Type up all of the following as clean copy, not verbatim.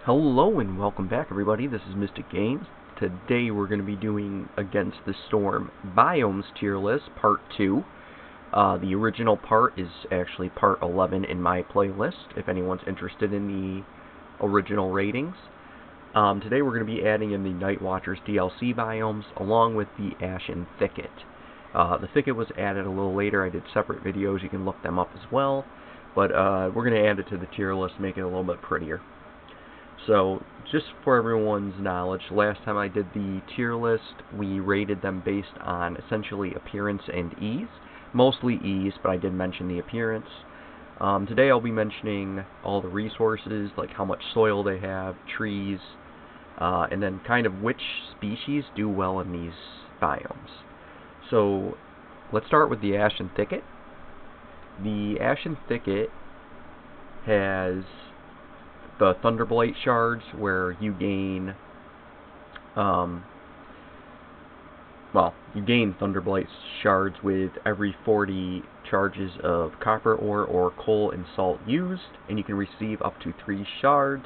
Hello and welcome back everybody, this is Mystic Games. Today we're going to be doing Against the Storm Biomes tier list part 2. The original part is actually part 11 in my playlist, if anyone's interested in the original ratings. Today we're going to be adding in the Night Watchers DLC biomes along with the Ashen Thicket. The Thicket was added a little later, I did separate videos, you can look them up as well. But we're going to add it to the tier list, make it a little bit prettier. So, just for everyone's knowledge, last time I did the tier list, we rated them based on essentially appearance and ease. Mostly ease, but I did mention the appearance. Today I'll be mentioning all the resources, like how much soil they have, trees, and then kind of which species do well in these biomes. So, let's start with the Ashen Thicket. The Ashen Thicket has the Thunderblight shards, where you gain, you gain Thunderblight shards with every 40 charges of copper ore or coal and salt used, and you can receive up to 3 shards.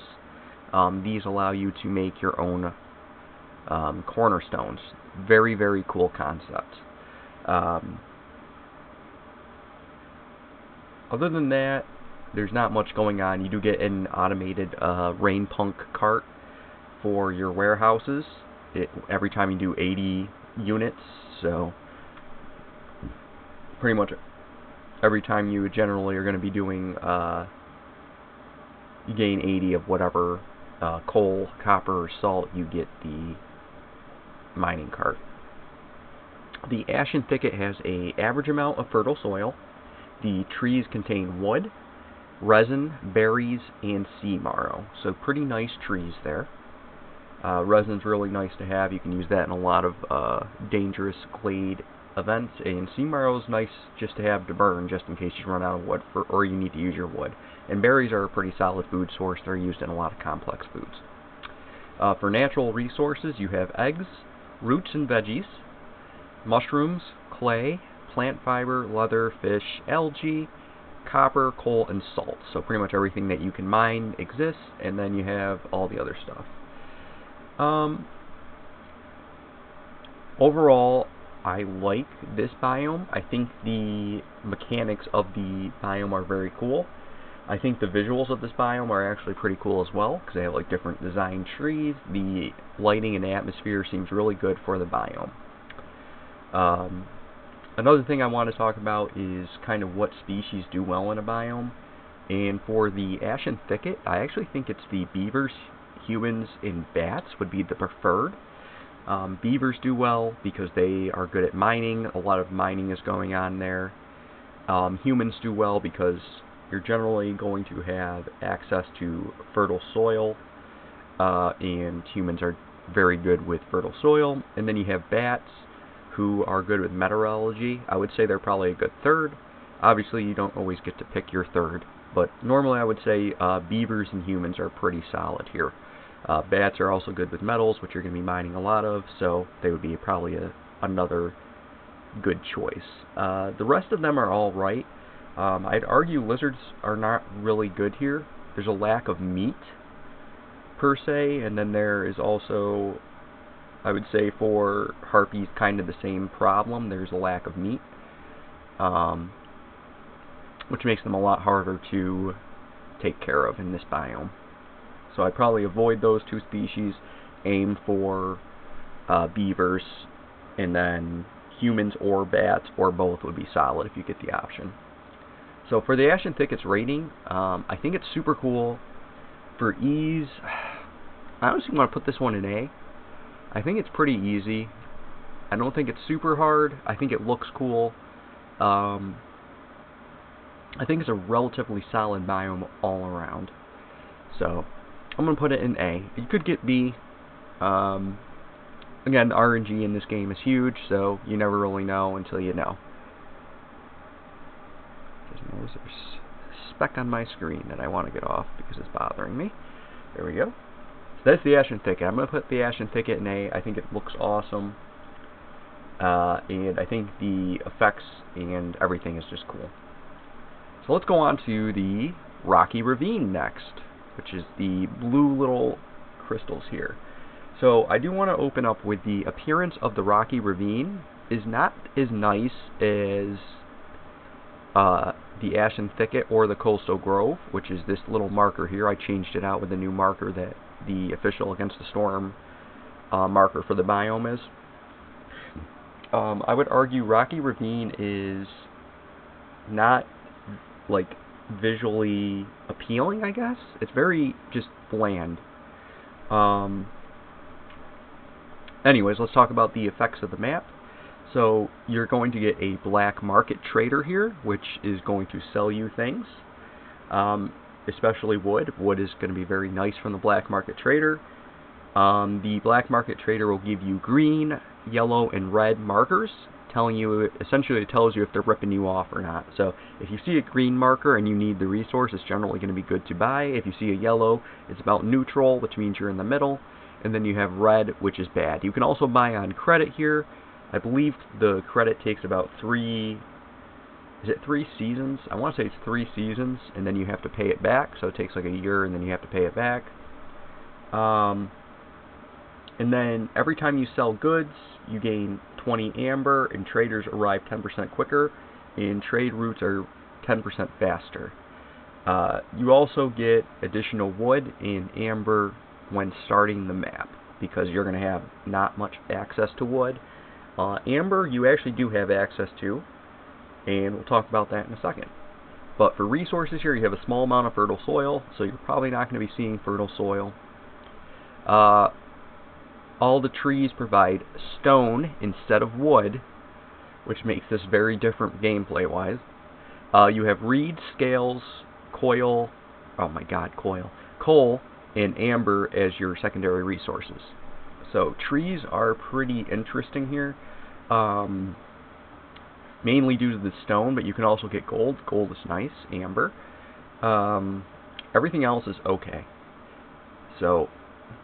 These allow you to make your own cornerstones. Very, very cool concept. Other than that, there's not much going on. You do get an automated rain punk cart for your warehouses every time you do 80 units, so pretty much every time you generally are going to be doing, you gain 80 of whatever coal, copper, or salt, you get the mining cart. The Ashen Thicket has an average amount of fertile soil. The trees contain wood, resin, berries, and sea marrow. So pretty nice trees there. Resin's really nice to have. You can use that in a lot of dangerous glade events. And sea marrow is nice just to have to burn, just in case you run out of wood or you need to use your wood. And berries are a pretty solid food source. They're used in a lot of complex foods. For natural resources, you have eggs, roots and veggies, mushrooms, clay, plant fiber, leather, fish, algae, copper, coal, and salt. So pretty much everything that you can mine exists, and then you have all the other stuff. Overall, I like this biome. I think the mechanics of the biome are very cool. I think the visuals of this biome are actually pretty cool as well, because they have like different design trees. The lighting and atmosphere seems really good for the biome. Another thing I want to talk about is kind of what species do well in a biome. And for the Ashen Thicket, I actually think it's the beavers, humans, and bats would be the preferred. Beavers do well because they are good at mining. A lot of mining is going on there. Humans do well because you're generally going to have access to fertile soil, and humans are very good with fertile soil. And then you have bats, who are good with meteorology. I would say they're probably a good third. Obviously, you don't always get to pick your third, but normally I would say beavers and humans are pretty solid here. Bats are also good with metals, which you're going to be mining a lot of, so they would be probably another good choice. The rest of them are all right. I'd argue lizards are not really good here. There's a lack of meat, per se, and then there is also, I would say for harpies, kind of the same problem. There's a lack of meat, which makes them a lot harder to take care of in this biome. So I'd probably avoid those two species, aim for beavers, and then humans or bats or both would be solid if you get the option. So for the Ashen Thicket's rating, I think it's super cool. For ease, I honestly want to put this one in A. I think it's pretty easy. I don't think it's super hard. I think it looks cool. I think it's a relatively solid biome all around. So, I'm going to put it in A. You could get B. Again, the RNG in this game is huge, so you never really know until you know. Just notice there's a speck on my screen that I want to get off because it's bothering me. There we go. That's the Ashen Thicket. I'm going to put the Ashen Thicket in A. I think it looks awesome. And I think the effects and everything is just cool. So let's go on to the Rocky Ravine next. which is the blue little crystals here. So I do want to open up with the appearance of the rocky ravine is not as nice as the Ashen Thicket or the Coastal Grove, which is this little marker here. I changed it out with a new marker that the official Against the Storm marker for the biome is. I would argue Rocky Ravine is not like visually appealing, I guess. It's very just bland. Anyways, let's talk about the effects of the map. So you're going to get a black market trader here, which is going to sell you things, especially wood. Wood is going to be very nice from the black market trader. The black market trader will give you green, yellow, and red markers, telling you, essentially it tells you if they're ripping you off or not. So if you see a green marker and you need the resource, it's generally going to be good to buy. If you see a yellow, it's about neutral, which means you're in the middle. And then you have red, which is bad. You can also buy on credit here. I believe the credit takes about 3 seasons? I want to say it's 3 seasons, and then you have to pay it back. So it takes like a year, and then you have to pay it back. And then every time you sell goods, you gain 20 amber, and traders arrive 10% quicker, and trade routes are 10% faster. You also get additional wood and amber when starting the map, because you're going to have not much access to wood. Amber you actually do have access to, and we'll talk about that in a second. But for resources here, you have a small amount of fertile soil, so you're probably not going to be seeing fertile soil. All the trees provide stone instead of wood, which makes this very different gameplay-wise. You have reed, scales, coal, and amber as your secondary resources. So trees are pretty interesting here, mainly due to the stone, but you can also get gold. Gold is nice, amber. Everything else is okay. So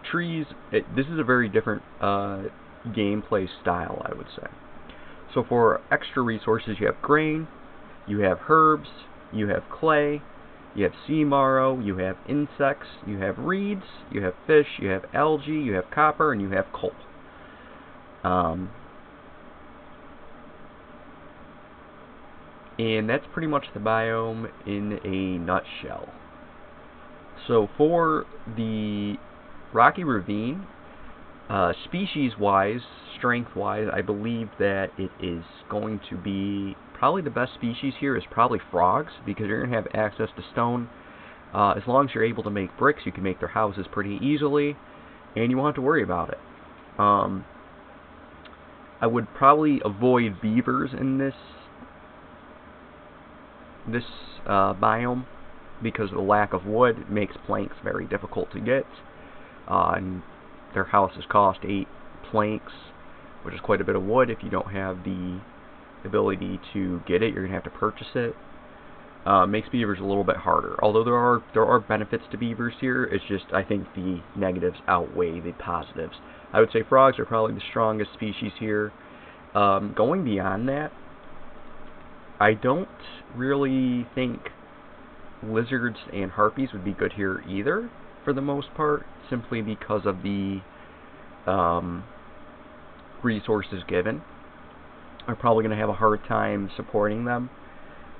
trees, this is a very different gameplay style, I would say. So for extra resources, you have grain, you have herbs, you have clay, you have sea marrow, you have insects, you have reeds, you have fish, you have algae, you have copper, and you have coal. And that's pretty much the biome in a nutshell. So for the Rocky Ravine, species-wise, strength-wise, I believe that it is going to be probably the best species here is probably frogs, because you're going to have access to stone. As long as you're able to make bricks, you can make their houses pretty easily, and you won't have to worry about it. I would probably avoid beavers in this biome, because the lack of wood makes planks very difficult to get. And their houses cost 8 planks, which is quite a bit of wood. If you don't have the ability to get it, you're going to have to purchase it. Makes beavers a little bit harder. Although there are benefits to beavers here, it's just I think the negatives outweigh the positives. I would say frogs are probably the strongest species here. Going beyond that, I don't really think lizards and harpies would be good here either, for the most part, simply because of the resources given. I'm probably going to have a hard time supporting them.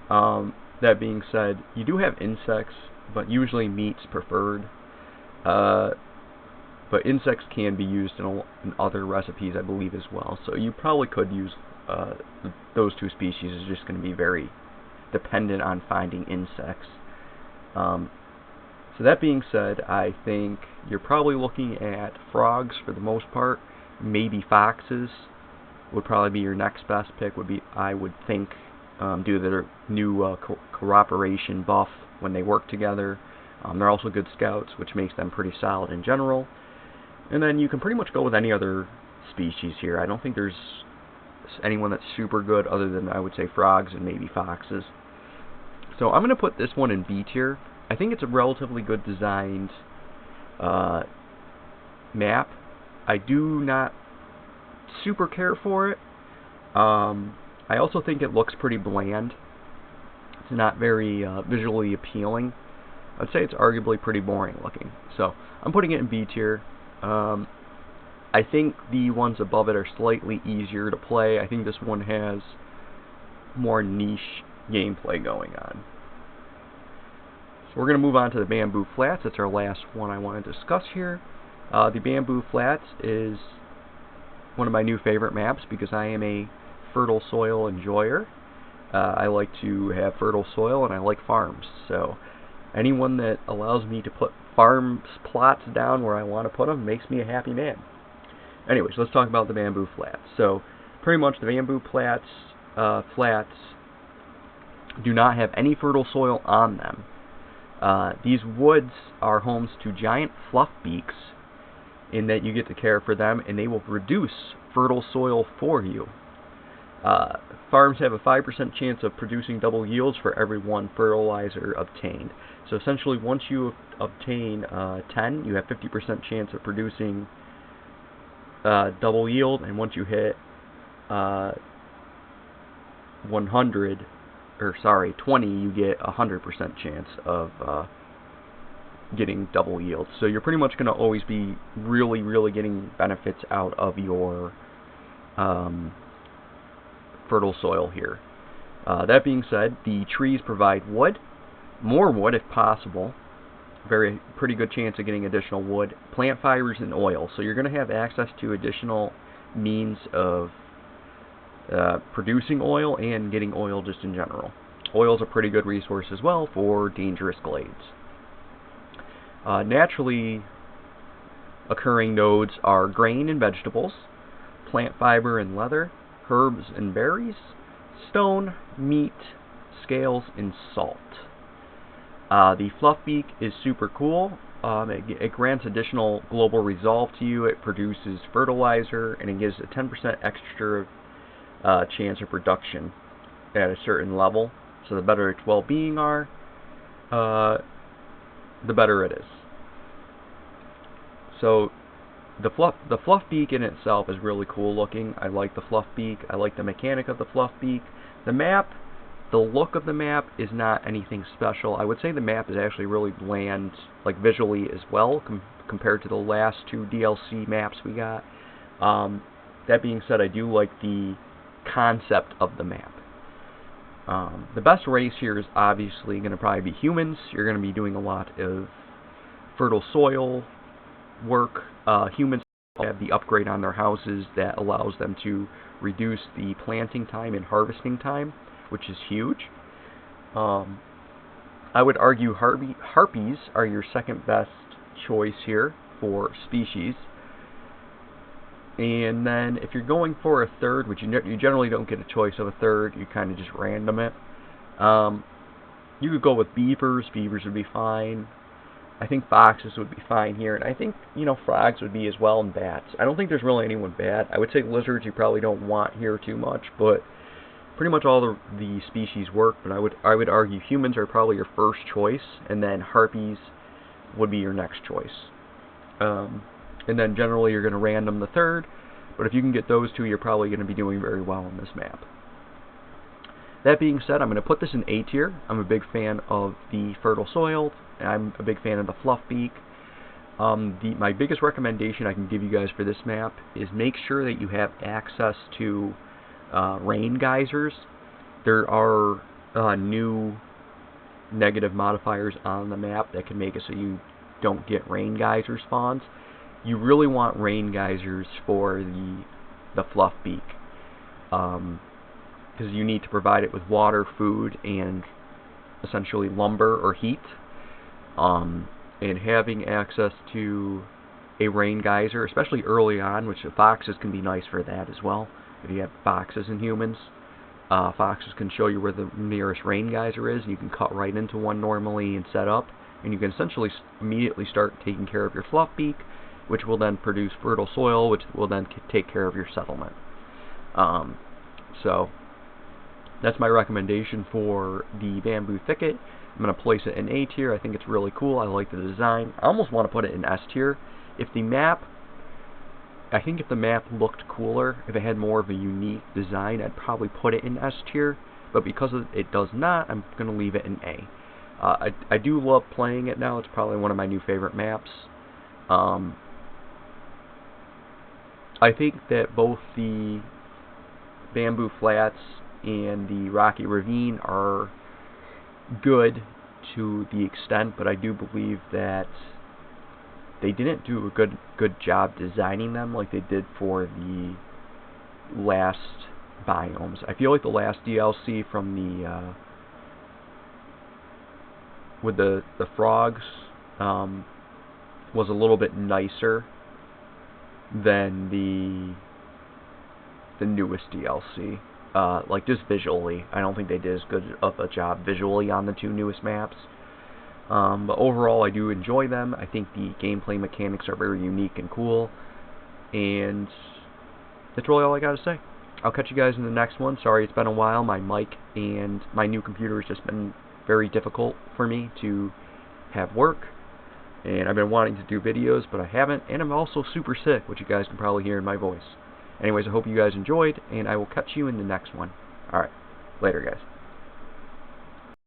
That being said, you do have insects, but usually meat's preferred. But insects can be used in other recipes, I believe, as well. So you probably could use those two species. It's just going to be very dependent on finding insects. So that being said, I think you're probably looking at frogs for the most part. Maybe foxes would probably be your next best pick. I would think, due to their new cooperation buff when they work together. They're also good scouts, which makes them pretty solid in general. And then you can pretty much go with any other species here. I don't think there's anyone that's super good other than, I would say, frogs and maybe foxes. So I'm going to put this one in B tier. I think it's a relatively good designed map. I do not super care for it. I also think it looks pretty bland. It's not very visually appealing. I'd say it's arguably pretty boring looking. So I'm putting it in B tier. I think the ones above it are slightly easier to play. I think this one has more niche gameplay going on. So we're going to move on to the Bamboo Flats. That's our last one I want to discuss here. The Bamboo Flats is one of my new favorite maps because I am a fertile soil enjoyer. I like to have fertile soil and I like farms. So anyone that allows me to put farm plots down where I want to put them makes me a happy man. Anyways, let's talk about the Bamboo Flats. So pretty much the Bamboo Flats do not have any fertile soil on them. These woods are homes to giant fluff beaks in that you get to care for them and they will produce fertile soil for you. Farms have a 5% chance of producing double yields for every 1 fertilizer obtained. So essentially once you obtain 10, you have 50% chance of producing double yield, and once you hit 20, you get a 100% chance of getting double yield. So you're pretty much going to always be really getting benefits out of your fertile soil here. That being said, the trees provide wood, more wood if possible, pretty good chance of getting additional wood, plant fibers, and oil. So you're going to have access to additional means of producing oil and getting oil just in general. Oil is a pretty good resource as well for dangerous glades. Naturally occurring nodes are grain and vegetables, plant fiber and leather, herbs and berries, stone, meat, scales, and salt. The fluff beak is super cool. It grants additional global resolve to you. It produces fertilizer, and it gives a 10% extra chance of production at a certain level. So the better its well-being are, the better it is. So the fluff beak in itself is really cool looking. I like the fluff beak. I like the mechanic of the fluff beak. The map, the look of the map is not anything special. I would say the map is actually really bland, like visually as well, compared to the last 2 DLC maps we got. That being said, I do like the concept of the map. The best race here is obviously going to probably be humans. You're going to be doing a lot of fertile soil work. Humans have the upgrade on their houses that allows them to reduce the planting time and harvesting time, which is huge. I would argue harpies are your second best choice here for species. And then if you're going for a third, which you generally don't get a choice of a third, you kind of just random it. You could go with beavers. Beavers would be fine. I think foxes would be fine here, and I think, frogs would be as well, and bats. I don't think there's really anyone bad. I would say lizards you probably don't want here too much, but pretty much all the species work. But I would argue humans are probably your first choice, and then harpies would be your next choice. And then generally you're going to random the third, but if you can get those two, you're probably going to be doing very well on this map. That being said, I'm going to put this in A tier. I'm a big fan of the fertile soil. I'm a big fan of the fluff beak. My biggest recommendation I can give you guys for this map is make sure that you have access to rain geysers. There are new negative modifiers on the map that can make it so you don't get rain geyser spawns. You really want rain geysers for the fluff beak, because you need to provide it with water, food, and essentially lumber or heat. And having access to a rain geyser, especially early on, which the foxes can be nice for that as well. If you have foxes and humans, foxes can show you where the nearest rain geyser is. You can cut right into one normally and set up, and you can essentially immediately start taking care of your fluff beak, which will then produce fertile soil, which will then take care of your settlement. So that's my recommendation for the bamboo thicket. I'm going to place it in A tier. I think it's really cool. I like the design. I almost want to put it in S tier. I think if the map looked cooler, if it had more of a unique design, I'd probably put it in S tier. But because it does not, I'm going to leave it in A. I do love playing it now. It's probably one of my new favorite maps. I think that both the Bamboo Flats and the Rocky Ravine are good to the extent, but I do believe that they didn't do a good job designing them like they did for the last Biomes. I feel like the last DLC from the with the frogs was a little bit nicer than the newest DLC. Like just visually, I don't think they did as good of a job visually on the two newest maps. But overall, I do enjoy them. I think the gameplay mechanics are very unique and cool, and that's really all I gotta say. I'll catch you guys in the next one. Sorry it's been a while. My mic and my new computer has just been very difficult for me to have work, and I've been wanting to do videos, but I haven't, and I'm also super sick, which you guys can probably hear in my voice. Anyways, I hope you guys enjoyed, and I will catch you in the next one. Alright, later guys.